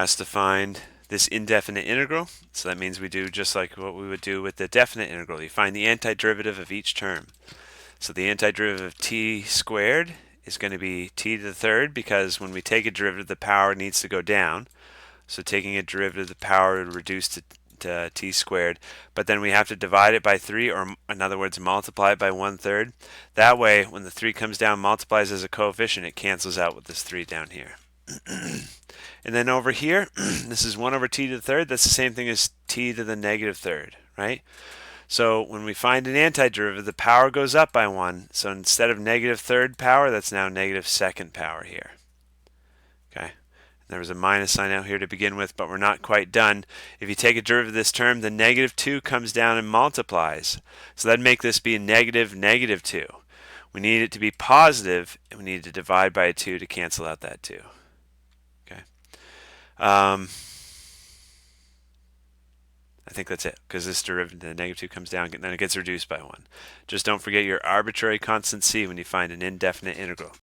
asked to find this indefinite integral. So that means we do just like what we would do with the definite integral. You find the antiderivative of each term. So the antiderivative of t squared is going to be t to the third, because when we take a derivative, the power needs to go down. So taking a derivative, the power would reduce to t squared, but then we have to divide it by 3, or in other words, multiply it by 1/3. That way, when the 3 comes down, multiplies as a coefficient, it cancels out with this 3 down here. And then over here, this is 1 over t to the third. That's the same thing as t to the negative third, right? So when we find an antiderivative, the power goes up by 1. So instead of negative third power, that's now negative second power here. Okay. There was a minus sign out here to begin with, but we're not quite done. If you take a derivative of this term, the negative 2 comes down and multiplies. So that'd make this be a negative negative 2. We need it to be positive, and we need to divide by a 2 to cancel out that 2. Okay. I think that's it, because this derivative, the negative 2 comes down, and then it gets reduced by 1. Just don't forget your arbitrary constant c when you find an indefinite integral.